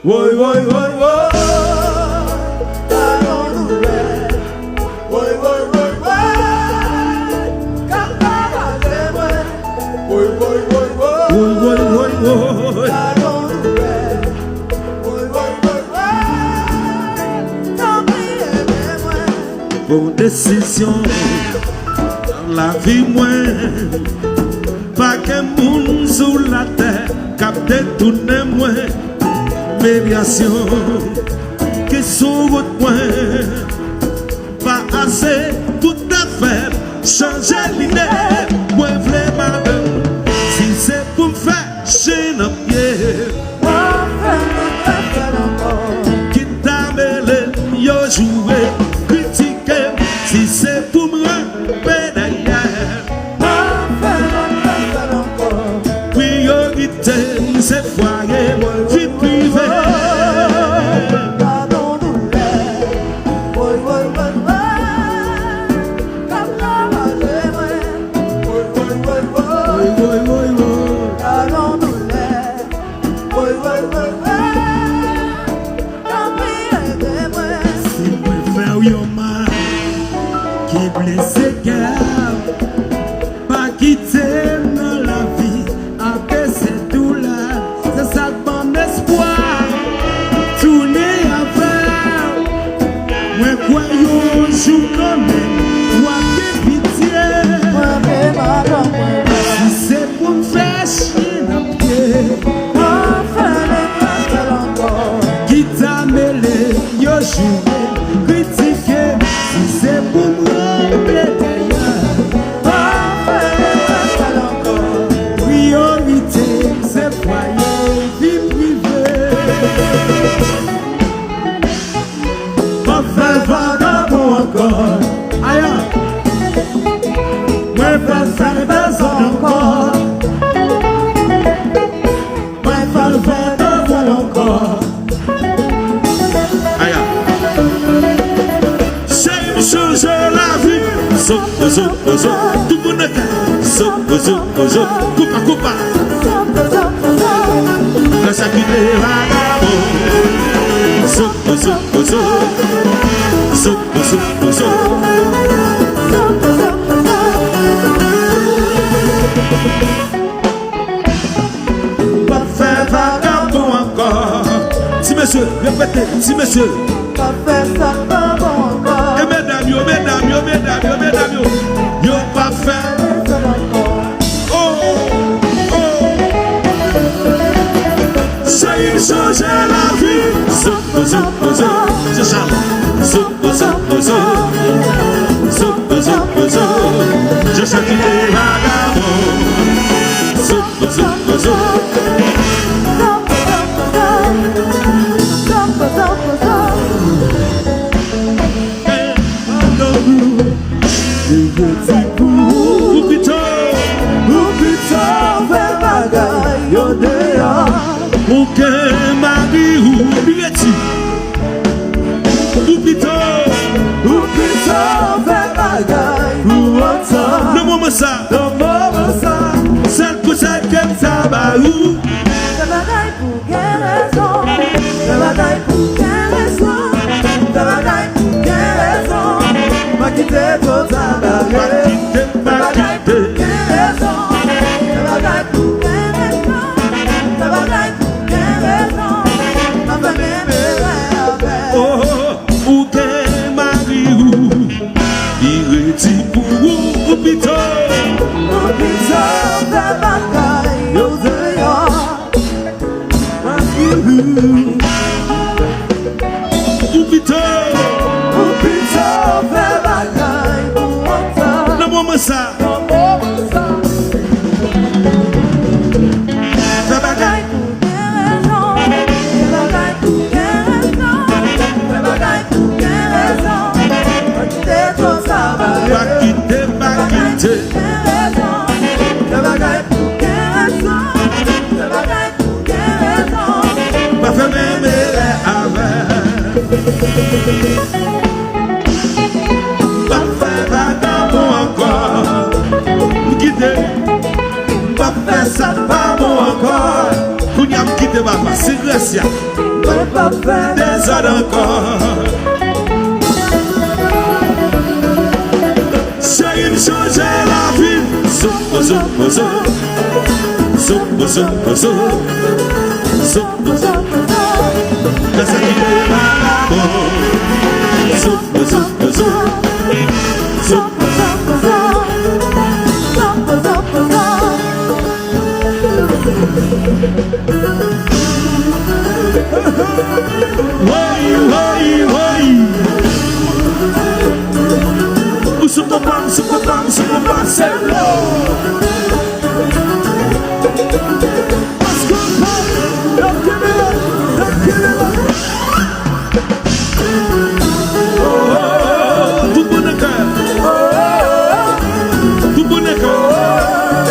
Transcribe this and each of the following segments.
Woy, woy, woy, woy. Bonne décision dans la vie moins pas qu'un monde sous la terre capte tout n'est moins médiation qui sur votre point pas assez pour ta faire changer l'idée moi v'lais madame si c'est pour me faire chez nos pieds qui t'a mêlé yo joué si c'est pour me rappeler derrière priorité c'est foyer vie privée blessé cœur, pas quitter dans la vie, après c'est tout là, c'est ça bon espoir, tourner à faire, moi croyons un jour quand même, moi que pitié, si c'est pour me faire chier dans le pied, qui t'a mêlé, yo joué, critiqué, si c'est pour moi. Priorité, c'est foyer, vie privée. Pas faire vagabond encore. Aïe, moi pas faire besoin encore. Moi pas faire besoin encore. Aïe, c'est changer la vie. Zo, zo, zo, tout le monde est zo, zo, zo, coupa, coupa. La chacune vagabond. Zo, zo, zo, zo, zo, zo. Pas faire vagabond encore. Si monsieur, répétez, si monsieur. Pas faire vagabond encore. Et mesdames, yo, mesdames, yo, mesdames, yo, mesdames, yo. Yo pas fait. Oh, oh. C'est une chose la vie. Zo, zo, zo. Je chante. Zo, zo, zo. Zo, zo, zo. Je chante les vagabonds. Zo, zo, zo. Ou plutôt fait bagay yo dehors. Ou que mari ou bileti. Ou plutôt fait bagay ou autant. Le moment ça, celle pour celle qu'elle tabarou. C'est bagay pour quelle raison? C'est bagay pour quelle raison? C'est bagay pour quelle raison? Pas quitter tout ça bagay. Pas quitter. Ou que mari ou irriti pour ou plutôt fait bagay yo dehors. ou plutôt fait bagay pour autant. le moment ça. Fait bagay pour quelle raison? Fait bagay pour quelle raison? Fait bagay pour quelle raison? Pas quitter tout ça bagay. Pas quitter, pas quitter. Fait bagay pour quelle raison? Fait bagay pour quelle raison? Pas faire même les avec. Pas faire vagabond encore. Quitter. Pas faire ça pas bon encore. Kounyam quitter. côté papa, c'est Gracia. Des ordres encore. Chérie, me changer la vie. Soupe, soupe, soupe. Soupe, soupe, soupe. Soupe, soupe. Laisse aller la peau. Soupe, soupe, soupe. Soupe, soupe, soupe. Way, way, way. Super bam, c'est l'eau. Tout bon cœur. Tout bon cœur.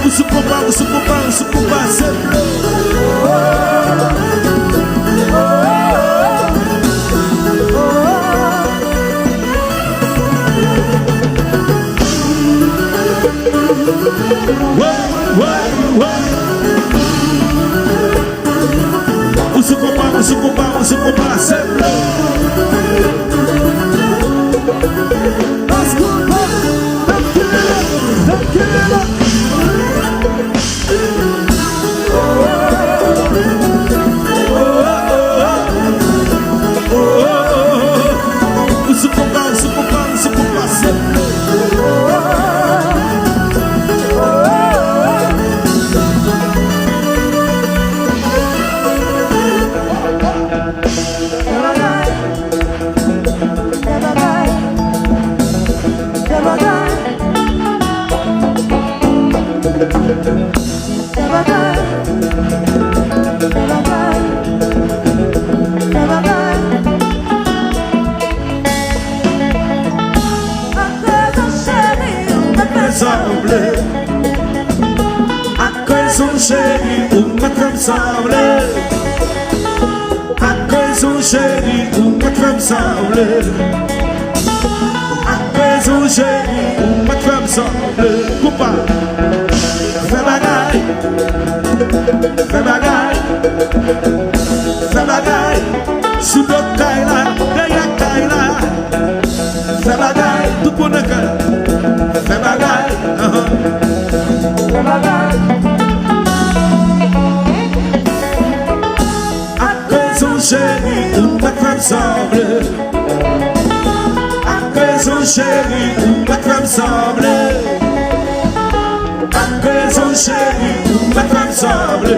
Super bam, c'est l'eau. Se compara sempre. Chérie, ou ma femme semble. Accueille son chéri, ou ma femme semble. Accueille son chéri, ou ma femme semble. Konpa, fais bagay, fais bagay, fais bagay. Sous le kaila, derrière kaila. Fais bagay, tout bon cœur. Fais bagay, fais bagay. Chérie, où ma femme semble. Après son chéri, où ma femme semble. Après son chéri, où ma femme semble.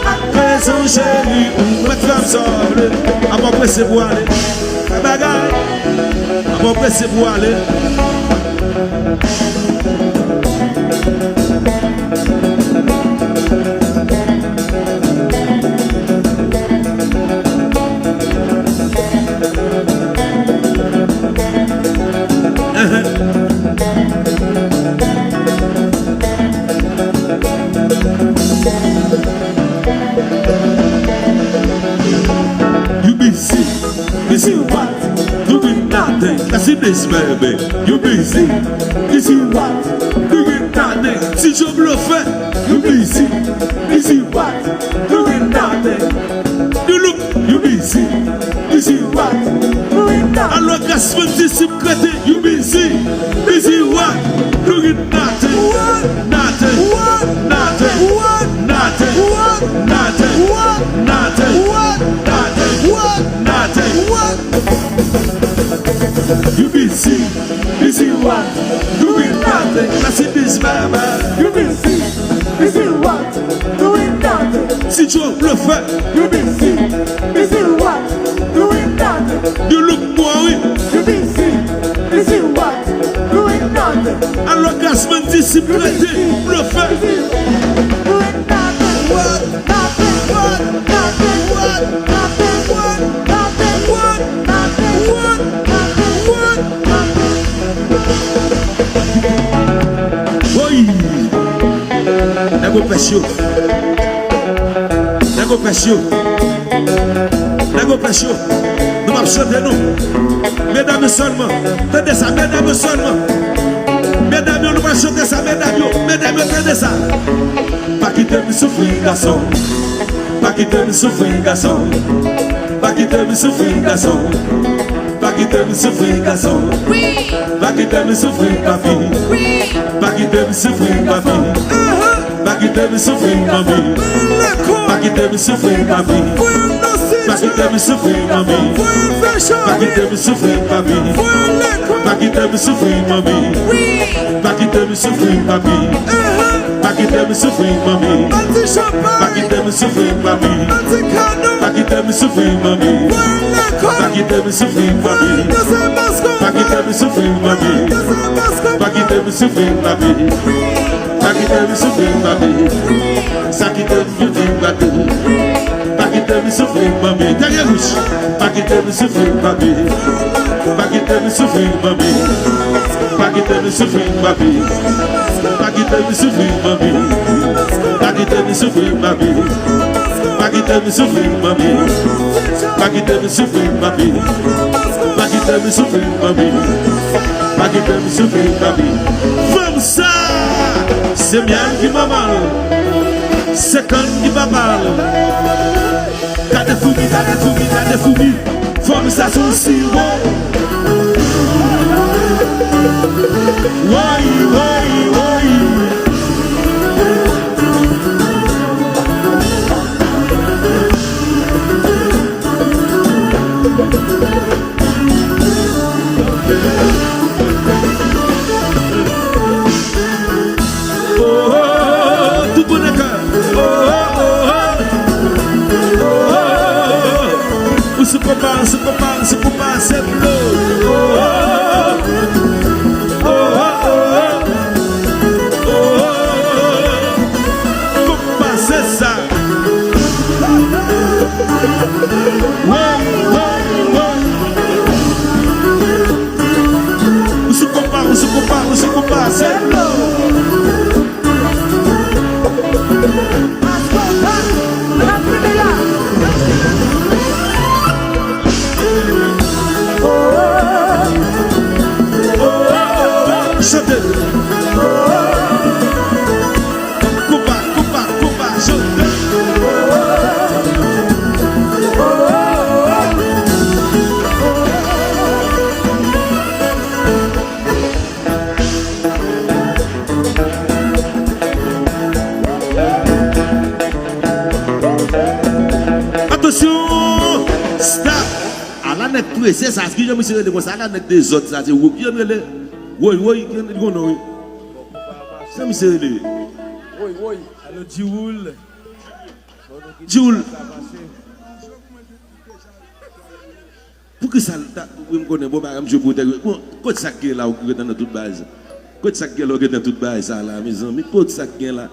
Après son chéri, où ma femme semble. À mon près c'est pour aller. Bagay. À mon près c'est pour aller. Busy what? Doing nothing. That's it, this baby. You busy. Busy what? Doing nothing. Si je bluffais, you busy. Busy what? Doing nothing. You look, you busy. Busy what? Doing nothing. Alors Gaspard dit prêté, you busy. Busy what? Doing nothing. What? Nothing. What? Nothing. What? Nothing. What? Nothing. What? Nothing. What? Nothing. What? Nothing. What? You busy, busy what? Doing nothing. That's it, this baby. You busy, busy what? Doing nothing. Si tu le fais, you busy, busy what? Doing nothing. You look more, you busy, busy what? Doing nothing. Alors Gaspard discipliné, le fait. Doing nothing. What? Nothing. What? Nothing. What? Nothing. What? Nothing. What? Nothing. What? Nothing. What? Oui. Opèch. Nous allons chanter nous. Mesdames seulement. Tenez ça, mesdames seulement. mesdames, nous allons chanter ça, mesdames, entendez ça. Pas quitter me souffrir, garçon. Pas quitter me souffrir, garçon. Pas quitter me souffrir, garçon. Pas quitter me souffrir, garçon. Pas quitter me souffrir, ma fille. Pas quitter me souffrir, ma fille. Pas quitter me souffrir, ma fille. Pas quitter me souffrir, ma fille. Pas quitter me souffrir, ma fille. Pas quitter me souffrir, ma fille. Pas quitter me souffrir, ma fille. Pas quitter me souffrir, ma fille. Pas quitter me souffrir, ma fille. Pas quitter me souffrir, ma fille. Pas quitter me souffrir, ma fille. Pas quitter me souffrir, ma fille. Pas quitter me souffrir, ma fille. Pas quitter me souffrir, ma fille. Pas quitter me souffrir, ma fille. Ça quitte me dire bateau. Pas quitter me souffrir, ma fille. Derrière rouge. Pas quitter me souffrir, ma fille. Pas quitter me souffrir, ma fille. Pas quitter me souffrir, ma fille. Pas quitter me souffrir, ma fille. Pas quitter me souffrir, ma fille. Pas quitter me souffrir, ma fille. Pas quitter me souffrir, ma fille. Pas quitter me souffrir, ma fille. Pas quitter me souffrir, ma fille. Comme ça, c'est bien qui m'a mal. C'est quand qui m'a mal. T'as des fouilles, t'as des fouilles, t'as des fouilles. Comme ça, son sirop. Oui. Tout bon cœur. C'est pour pas, c'est bleu. Konpa, c'est ça. Se Konpa, c'est bleu. Chantez. Konpa, chantez. Attention, stop. À la net pressée, ça, ce que je me suis dit, ça, la net des autres, ça, c'est où qui est oui, c'est monsieur. Oui. Alors, Dioul. Dioul. Pour que ça, vous me connaissez, bon, je vous dis, quand ça qui est là, vous êtes dans toute base. Quand ça qui est là, vous êtes dans toute base, ça, là, mes amis, quand ça qui est là.